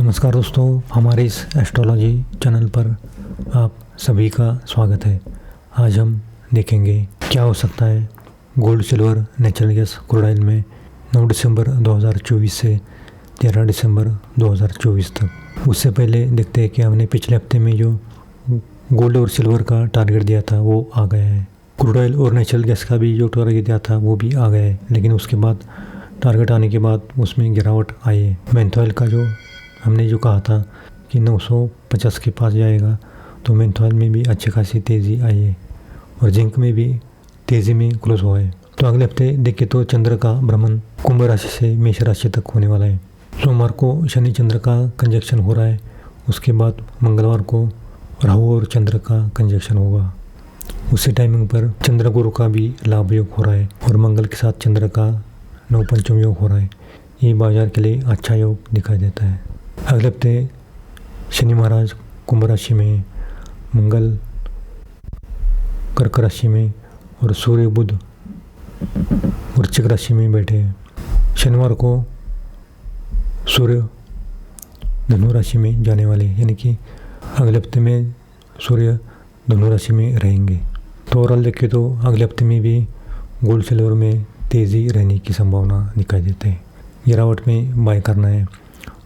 नमस्कार दोस्तों, हमारे इस एस्ट्रोलॉजी चैनल पर आप सभी का स्वागत है। आज हम देखेंगे क्या हो सकता है gold, silver, natural gas, crude oil में 9 दिसंबर 2024 से 13 दिसंबर 2024 तक। उससे पहले देखते हैं कि हमने पिछले हफ्ते में जो गोल्ड और सिल्वर का टारगेट दिया था वो आ गया है। क्रूड ऑयल और नेचुरल गैस का भी जो टारगेट दिया था वो भी आ गया है, लेकिन उसके बाद टारगेट आने के बाद उसमें गिरावट आई है। मेंथो ऑयल का जो हमने जो कहा था कि 950 के पास जाएगा, तो मेंथो ऑयल में भी अच्छी खासी तेज़ी आई है और जिंक में भी तेज़ी में क्लोज हुआ है। तो अगले हफ्ते देखें तो चंद्र का भ्रमण कुंभ राशि से मेष राशि तक होने वाला है। सोमवार को शनि चंद्र का कंजक्शन हो रहा है, उसके बाद मंगलवार को राहु और चंद्र का कंजक्शन होगा। उसी टाइमिंग पर चंद्र गुरु का भी लाभ योग हो रहा है और मंगल के साथ चंद्र का नवपंचम योग हो रहा है। ये बाजार के लिए अच्छा योग दिखाई देता है। अगले हफ्ते शनि महाराज कुंभ राशि में, मंगल कर्क राशि में और सूर्य बुध वृश्चिक राशि में बैठे हैं। शनिवार को सूर्य धनु राशि में जाने वाले, यानी कि अगले हफ्ते में सूर्य धनु राशि में रहेंगे। तो ओवरऑल देखें तो अगले हफ्ते में भी गोल्ड सिल्वर में तेज़ी रहने की संभावना दिखाई देती है। गिरावट में बाय करना है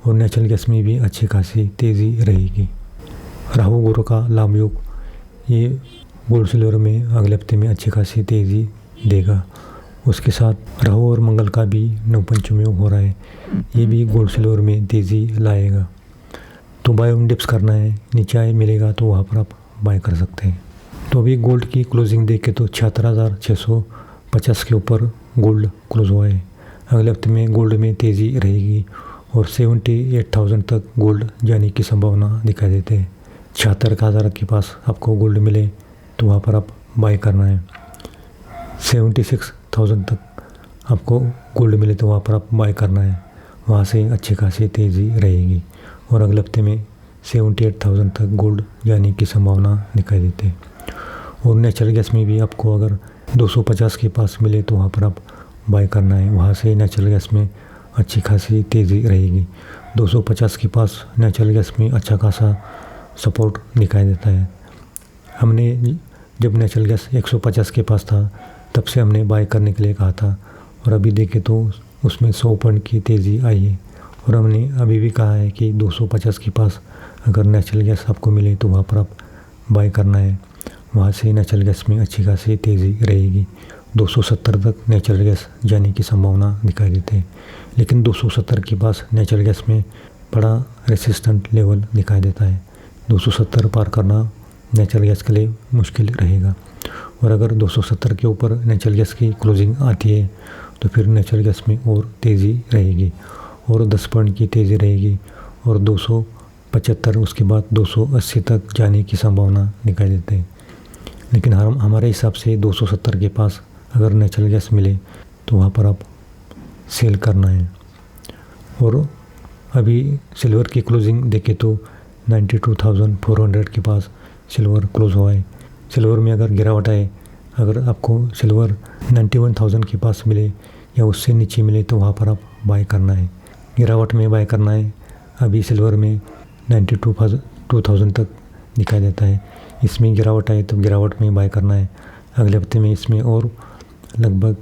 और नेचुरल गैस में भी अच्छी खासी तेज़ी रहेगी। राहु गुरु का लाभ योग ये गोल्ड सिल्वर में अगले हफ्ते में अच्छी खासी तेज़ी देगा। उसके साथ राहु और मंगल का भी नवपंचम योग हो रहा है, ये भी गोल्ड सिल्वर में तेज़ी लाएगा। तो बाय ऑन डिप्स करना है, नीचे आए मिलेगा तो वहाँ पर आप बाय कर सकते हैं। तो अभी गोल्ड की क्लोजिंग देखें तो 76,650 के ऊपर गोल्ड क्लोज हुआ है। अगले हफ्ते में गोल्ड में तेज़ी रहेगी और 78,000 तक गोल्ड जाने की संभावना दिखाई देते हैं। 76,000 के पास आपको गोल्ड मिले तो वहाँ पर आप बाय करना है। 76,000 तक आपको गोल्ड मिले तो वहाँ पर आप बाय करना है, वहाँ से अच्छी खासी तेज़ी रहेगी और अगले हफ्ते में 78,000 तक गोल्ड जाने की संभावना दिखाई देती है। और नेचुरल गैस में भी आपको अगर 250 के पास मिले तो वहाँ पर आप बाय करना है, वहाँ से नेचुरल गैस में अच्छी खासी तेज़ी रहेगी। 250 के पास नेचुरल गैस में अच्छा खासा सपोर्ट दिखाई देता है। हमने जब नेचुरल गैस 150 के पास था तब से हमने बाय करने के लिए कहा था और अभी देखें तो उसमें 100 पॉइंट की तेज़ी आई है और हमने अभी भी कहा है कि 250 के पास अगर नेचुरल गैस आपको मिले तो वहाँ पर आप बाय करना है, वहाँ से नेचुरल गैस में अच्छी खासी तेज़ी रहेगी। 270 तक नेचुरल गैस जाने की संभावना दिखाई देती है, लेकिन 270 के पास नेचुरल गैस में बड़ा रेसिस्टेंट लेवल दिखाई देता है। 270 पार करना नेचुरल गैस के लिए मुश्किल रहेगा और अगर 270 के ऊपर नेचुरल गैस की क्लोजिंग आती है तो फिर नेचुरल गैस में और तेज़ी रहेगी और 10 पॉइंट की तेज़ी रहेगी और 275 उसके बाद 280 तक जाने की संभावना दिखाई देती है। लेकिन हमारे हिसाब से 270 के पास अगर नेचुरल गैस मिले तो वहाँ पर आप सेल करना है। और अभी सिल्वर की क्लोजिंग देखें तो 92,400 के पास सिल्वर क्लोज हुआ है। सिल्वर में अगर गिरावट आए, अगर आपको सिल्वर 91,000 के पास मिले या उससे नीचे मिले तो वहाँ पर आप बाय करना है, गिरावट में बाय करना है। अभी सिल्वर में 92,000 तक दिखाई देता है, इसमें गिरावट आए तो गिरावट में बाय करना है। अगले हफ्ते में इसमें और लगभग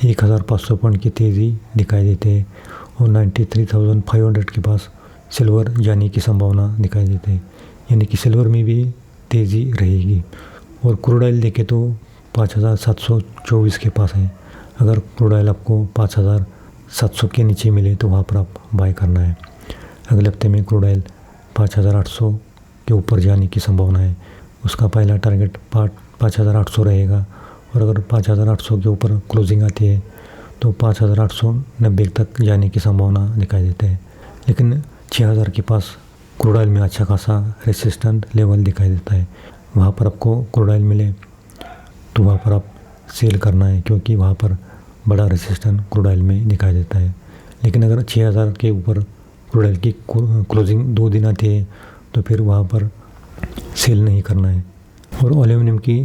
1,500 पॉइंट की तेज़ी दिखाई देती है और 93,500 के पास सिल्वर जाने की संभावना दिखाई देती है, यानी कि सिल्वर में भी तेज़ी रहेगी। और क्रूड ऑयल देखें तो 5,724 के पास है। अगर क्रूड ऑयल आपको 5,700 के नीचे मिले तो वहाँ पर आप बाय करना है। अगले हफ्ते में क्रूड ऑयल 5,800 के ऊपर जाने की संभावना है। उसका पहला टारगेट 5,800 रहेगा और अगर 5,800 के ऊपर क्लोजिंग आती है तो 5,890 तक जाने की संभावना दिखाई देती है। लेकिन 6,000 के पास क्रूड ऑयल में अच्छा खासा रेसिस्टेंट लेवल दिखाई देता है, वहाँ पर आपको क्रूड ऑयल मिले तो वहाँ पर आप सेल करना है, क्योंकि वहाँ पर बड़ा रेसिस्टेंट क्रूड ऑयल में दिखाई देता है। लेकिन अगर 6,000 के ऊपर क्रूड ऑयल की क्लोजिंग 2 दिन आती है तो फिर वहाँ पर सेल नहीं करना है। और एल्यूमिनियम की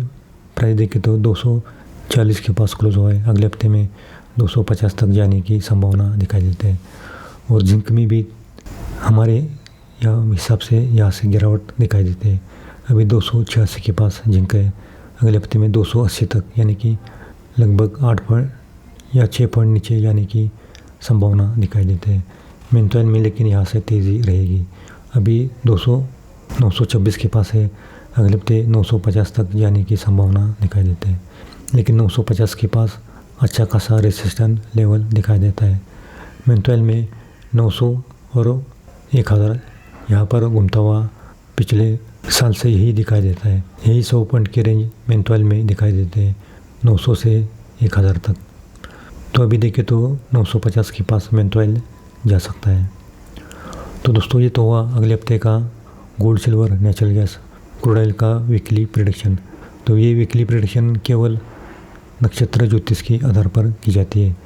प्राइस देखें तो 240 के पास क्लोज हुआ है, अगले हफ्ते में 250 तक जाने की संभावना दिखाई देती है। और जिंक में भी हमारे या हिसाब से यहाँ से गिरावट दिखाई देती है। अभी 286 के पास जिंक है। अगले हफ्ते में 280 तक, यानी कि लगभग 8 पॉइंट या 6 पॉइंट नीचे यानी कि संभावना दिखाई देती है मेंथोइल में, लेकिन यहाँ से तेज़ी रहेगी। अभी 926 के पास है। अगले हफ्ते 950 तक यानी कि संभावना दिखाई देती है, लेकिन 950 के पास अच्छा खासा रेसिस्टेंस लेवल दिखाई देता है। मेंथोइल में 900 और 1000 यहाँ पर घूमता हुआ पिछले साल से यही दिखाई देता है। यही 100 पॉइंट के रेंज मेंथोइल में दिखाई देते हैं, 900 से 1000 तक। तो अभी देखें तो 950 के पास मेंथोइल जा सकता है। तो दोस्तों, ये तो हुआ अगले हफ्ते का gold, silver, natural gas, crude oil का वीकली प्रेडिक्शन। तो ये वीकली प्रेडिक्शन केवल नक्षत्र ज्योतिष के आधार पर की जाती है।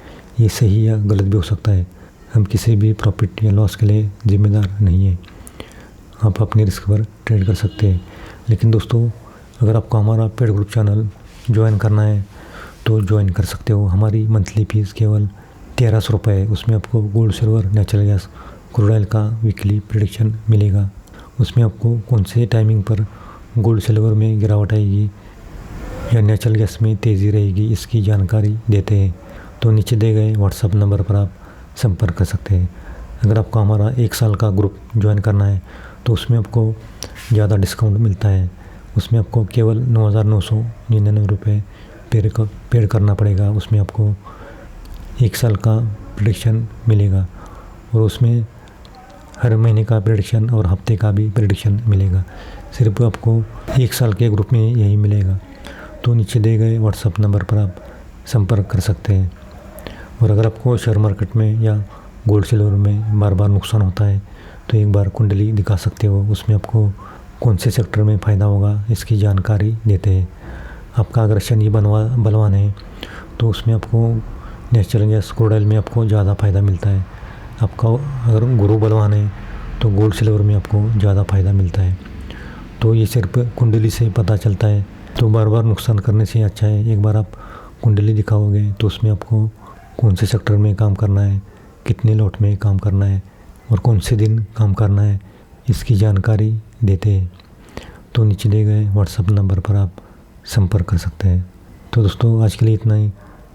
ये सही या गलत भी हो सकता है। हम किसी भी प्रॉफिट या लॉस के लिए जिम्मेदार नहीं है। आप अपने रिस्क पर ट्रेड कर सकते हैं। लेकिन दोस्तों, अगर आपको हमारा पेड ग्रुप चैनल ज्वाइन करना है तो ज्वाइन कर सकते हो। हमारी मंथली फीस केवल 1300 रुपये है। उसमें आपको gold, silver, natural gas, crude oil का वीकली प्रेडिक्शन मिलेगा। उसमें आपको कौन से टाइमिंग पर गोल्ड, सिल्वर में गिरावट आएगी या नेचुरल गैस में तेज़ी रहेगी, इसकी जानकारी देते हैं। तो नीचे दिए गए व्हाट्सएप नंबर पर आप संपर्क कर सकते हैं। अगर आपको हमारा 1 साल का ग्रुप ज्वाइन करना है तो उसमें आपको ज़्यादा डिस्काउंट मिलता है। उसमें आपको केवल 9,999 रुपये पेड करना पड़ेगा। उसमें आपको 1 साल का प्रेडिक्शन मिलेगा और उसमें हर महीने का प्रेडिक्शन और हफ्ते का भी प्रेडिक्शन मिलेगा। सिर्फ आपको 1 साल के ग्रुप में यही मिलेगा। तो नीचे दिए गए व्हाट्सएप नंबर पर आप संपर्क कर सकते हैं। और अगर आपको शेयर मार्केट में या गोल्ड, सिल्वर में बार बार नुकसान होता है तो एक बार कुंडली दिखा सकते हो। उसमें आपको कौन से सेक्टर में फ़ायदा होगा इसकी जानकारी देते हैं। आपका अगर शनि बलवान है तो उसमें आपको नेचुरल गैस, क्रूड ऑयल में आपको ज़्यादा फ़ायदा मिलता है। आपका अगर गुरु बलवान है तो गोल्ड, सिल्वर में आपको ज़्यादा फ़ायदा मिलता है। तो ये सिर्फ कुंडली से पता चलता है। तो बार बार नुकसान करने से अच्छा है एक बार आप कुंडली दिखाओगे तो उसमें आपको कौन से सेक्टर में काम करना है, कितने लॉट में काम करना है और कौन से दिन काम करना है, इसकी जानकारी देते हैं। तो नीचे दिए गए व्हाट्सएप नंबर पर आप संपर्क कर सकते हैं। तो दोस्तों, आज के लिए इतना ही।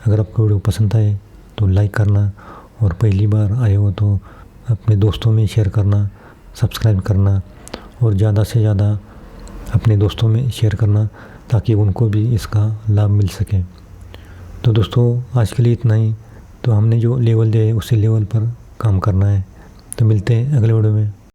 अगर आपको वीडियो पसंद आए तो लाइक करना और पहली बार आए हो तो अपने दोस्तों में शेयर करना, सब्सक्राइब करना और ज़्यादा से ज़्यादा अपने दोस्तों में शेयर करना ताकि उनको भी इसका लाभ मिल सके। तो दोस्तों, आज के लिए इतना ही। तो हमने जो लेवल दिया है उसी लेवल पर काम करना है। तो मिलते हैं अगले वीडियो में।